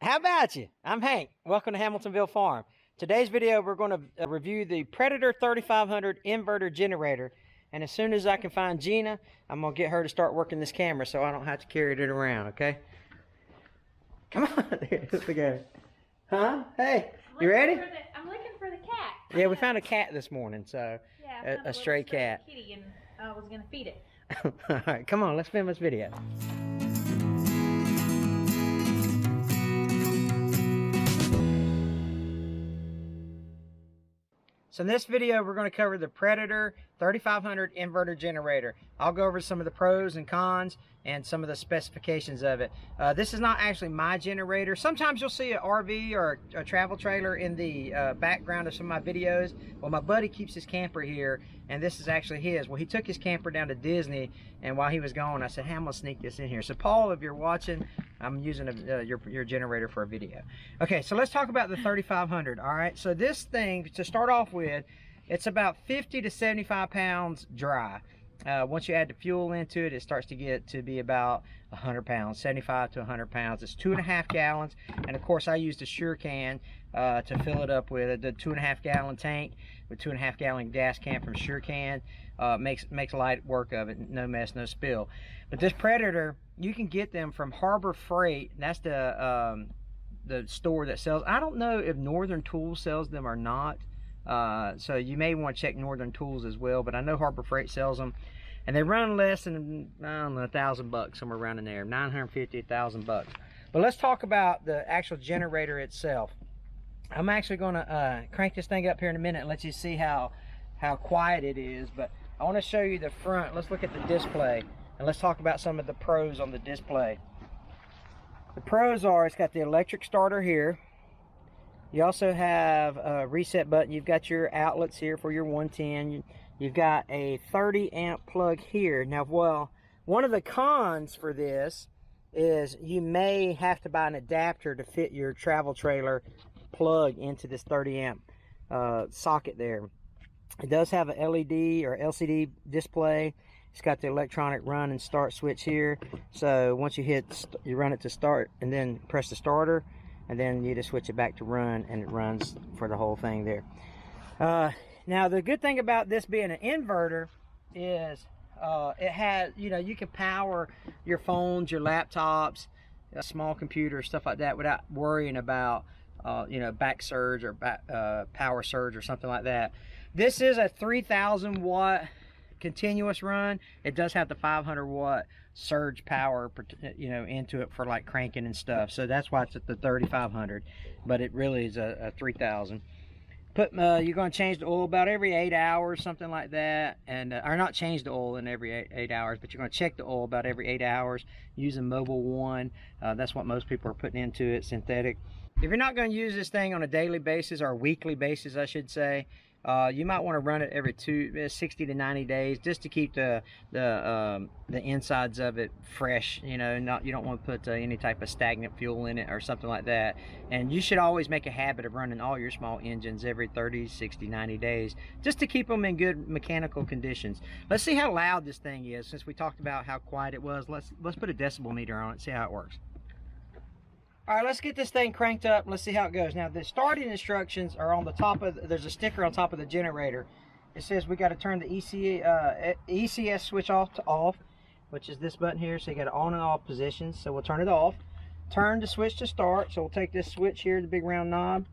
How about you? I'm Hank. Welcome to Hamiltonville Farm. Today's video, we're going to review the Predator 3500 inverter generator. And as soon as I can find Gina, I'm going to get her to start working this camera so I don't have to carry it around, okay? Come on. Here we go. Huh? Hey, you ready? I'm looking for the cat. Yeah, we found a cat this morning, so yeah, a stray cat. Kitty, and I was going to feed it. All right, come on, let's film this video. So in this video, we're going to cover the Predator 3500 inverter generator. I'll go over some of the pros and cons and some of the specifications of it. This is not actually my generator. Sometimes you'll see an RV or a travel trailer in the background of some of my videos. Well, my buddy keeps his camper here, and this is actually his. Well, he took his camper down to Disney, and while he was gone, I said, hey, I'm going to sneak this in here. So Paul, if you're watching, I'm using your generator for a video. Okay, so let's talk about the 3500. All right, so this thing, to start off with, it's about 50 to 75 pounds dry. Once you add the fuel into it, it starts to get to be about 100 pounds, 75 to 100 pounds. It's 2.5 gallons, and of course I used a SureCan to fill it up with. The 2.5 gallon tank with 2.5 gallon gas can from SureCan makes light work of it, no mess, no spill. But this Predator, you can get them from Harbor Freight. That's the store that sells. I don't know if Northern Tools sells them or not. So you may want to check Northern Tools as well, but I know Harbor Freight sells them, and they run less than, I don't know, $1,000, somewhere around in there, 950, $1,000. But let's talk about the actual generator itself. I'm actually going to crank this thing up here in a minute and let you see how quiet it is, but I want to show you the front. Let's look at the display, and let's talk about some of the pros on the display. The pros are, it's got the electric starter here. You also have a reset button. You've got your outlets here for your 110. You've got a 30 amp plug here. Now, well, one of the cons for this is you may have to buy an adapter to fit your travel trailer plug into this 30 amp socket there. It does have a LED or LCD display. It's got the electronic run and start switch here. So once you run it to start and then press the starter, and then you just switch it back to run, and it runs for the whole thing there. Now the good thing about this being an inverter is it has, you can power your phones, your laptops, a small computer, stuff like that without worrying about back surge or power surge or something like that. This is a 3,000 watt continuous run. It does have the 500 watt surge power into it for like cranking and stuff, so that's why it's at the 3500, but it really is a 3000. You're going to change the oil about every 8 hours, something like that, and or not change the oil in every 8 hours, but you're going to check the oil about every 8 hours using Mobil 1. That's what most people are putting into it, synthetic. If you're not going to use this thing on a daily basis or a weekly basis, I should say, you might want to run it every 60 to 90 days just to keep the insides of it fresh. You don't want to put any type of stagnant fuel in it or something like that. And you should always make a habit of running all your small engines every 30, 60, 90 days just to keep them in good mechanical conditions. Let's see how loud this thing is. Since we talked about how quiet it was, let's put a decibel meter on it, see how it works. All right, let's get this thing cranked up. Let's see how it goes. Now, the starting instructions are on the top of, there's a sticker on top of the generator. It says we got to turn the ECS switch off to off, which is this button here. So you got on and off positions. So we'll turn it off. Turn the switch to start. So we'll take this switch here, the big round knob.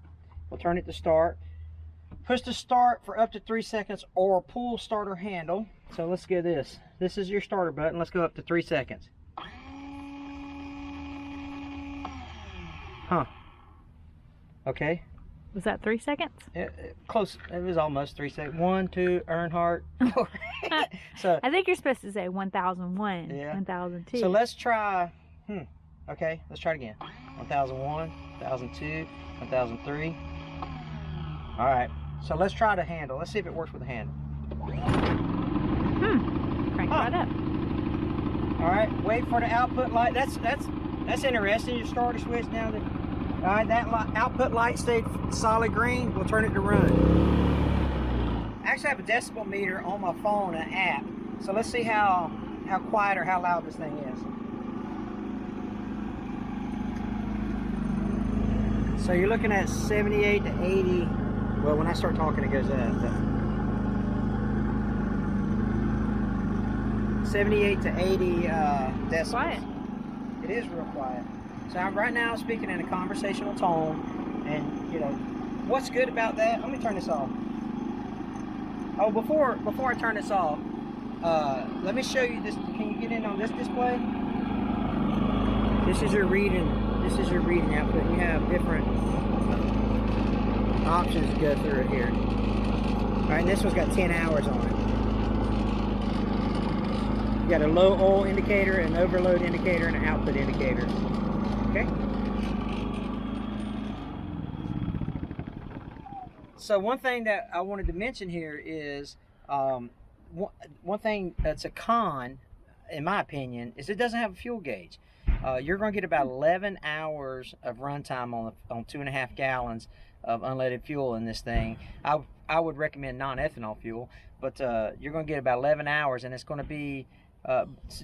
We'll turn it to start. Push to start for up to 3 seconds or pull starter handle. So let's get this. This is your starter button. Let's go up to 3 seconds. Huh. Okay. Was that 3 seconds? Close. It was almost 3 seconds. 1, 2, Earnhardt. So I think you're supposed to say 1001, yeah. 1002. So let's try. Okay, let's try it again. 1001, 1002, 1003. All right. So let's try the handle. Let's see if it works with the handle. Crank right up. All right. Wait for the output light. That's interesting. You start a switch now. All right, that output light stayed solid green. We'll turn it to run. I actually have a decibel meter on my phone, an app. So let's see how quiet or how loud this thing is. So you're looking at 78 to 80. Well, when I start talking, it goes up. But 78 to 80 decibels. Quiet. It is real quiet. So I'm right now speaking in a conversational tone, and you know what's good about that. Let me turn this off. Oh, before I turn this off, let me show you this. Can you get in on this display? This is your reading. This is your reading output. You have different options to go through it here. All right, and this one's got 10 hours on it. You got a low oil indicator, an overload indicator, and an output indicator. Okay. So one thing that I wanted to mention here is one thing that's a con, in my opinion, is it doesn't have a fuel gauge. You're going to get about 11 hours of runtime on 2.5 gallons of unleaded fuel in this thing. I would recommend non-ethanol fuel, but you're going to get about 11 hours, and it's going to be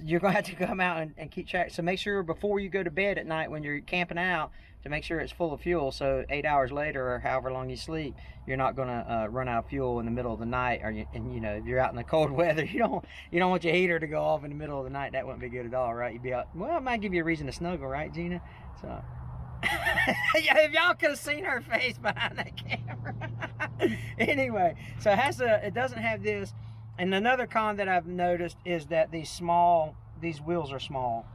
you're going to have to come out and keep track. So make sure before you go to bed at night when you're camping out to make sure it's full of fuel, so 8 hours later or however long you sleep, you're not going to run out of fuel in the middle of the night. And you know, if you're out in the cold weather, you don't want your heater to go off in the middle of the night. That wouldn't be good at all, right? You'd be out. Well, it might give you a reason to snuggle, right, Gina? So yeah, if y'all could have seen her face behind that camera. Anyway, so it doesn't have this. And another con that I've noticed is that these wheels are small.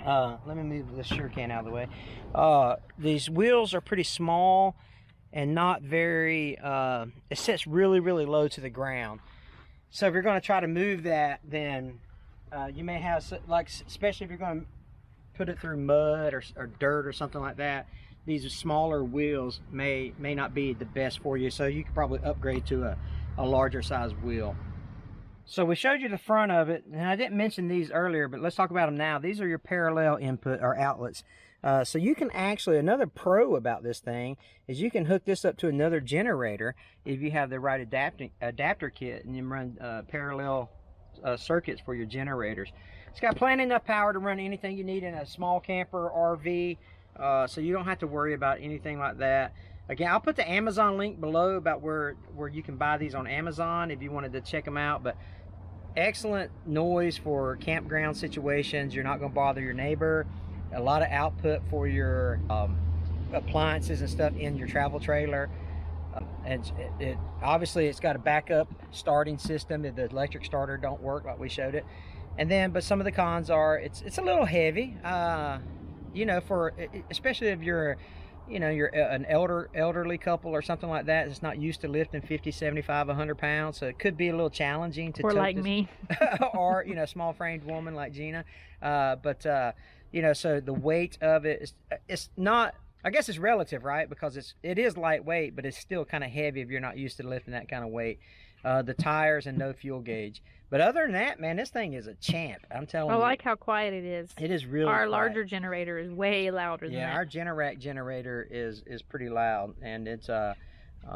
Let me move the SureCan out of the way. These wheels are pretty small and not very, it sits really, really low to the ground. So if you're going to try to move that, then you may have, like, especially if you're going to put it through mud or dirt or something like that, these smaller wheels may not be the best for you. So you could probably upgrade to a larger size wheel. So we showed you the front of it, and I didn't mention these earlier, but let's talk about them now. These are your parallel input or outlets. So you can actually, another pro about this thing is you can hook this up to another generator if you have the right adapter kit, and you run parallel circuits for your generators. It's got plenty enough power to run anything you need in a small camper or RV, so you don't have to worry about anything like that. Again, I'll put the Amazon link below about where you can buy these on Amazon if you wanted to check them out. But excellent noise for campground situations. You're not going to bother your neighbor. A lot of output for your appliances and stuff in your travel trailer. And obviously it's got a backup starting system if the electric starter don't work like we showed it. And then, but some of the cons are it's a little heavy. You know, especially if you're an elderly couple or something like that that's not used to lifting 50, 75, 100 pounds. So it could be a little challenging to or like me. or, you know, small framed woman like Gina. You know, so the weight of it it's not, I guess it's relative, right? Because it is lightweight, but it's still kind of heavy if you're not used to lifting that kind of weight. The tires and no fuel gauge. But other than that, man, this thing is a champ. I'm telling you. I like how quiet it is. It is really Our quiet. Larger generator is way louder than that. Yeah, our Generac generator is pretty loud, and it's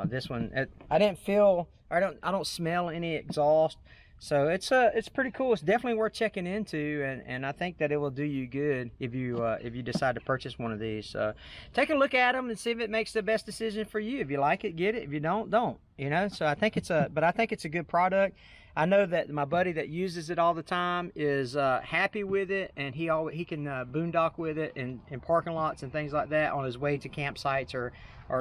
this one. I don't smell any exhaust, so it's pretty cool. It's definitely worth checking into, and I think that it will do you good if you decide to purchase one of these. So take a look at them and see if it makes the best decision for you. If you like it, get it. If you don't. You know. So I think it's a good product. I know that my buddy that uses it all the time is happy with it, and he can boondock with it in parking lots and things like that on his way to campsites or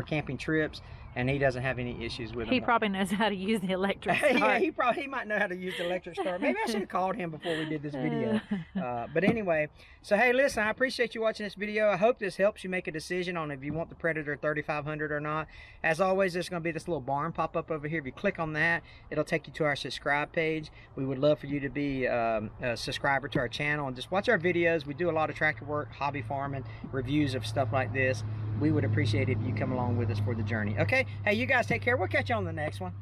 camping trips, and he doesn't have any issues with it. He probably knows how to use the electric start. Yeah, he might know how to use the electric start. Maybe I should have called him before we did this video. But anyway, so hey, listen, I appreciate you watching this video. I hope this helps you make a decision on if you want the Predator 3500 or not. As always, there's going to be this little barn pop up over here. If you click on that, it'll take you to our subscribe page. We would love for you to be a subscriber to our channel and just watch our videos. We do a lot of tractor work, hobby farming, reviews of stuff like this. We would appreciate it if you come along with us for the journey. Okay? Hey, you guys take care. We'll catch you on the next one.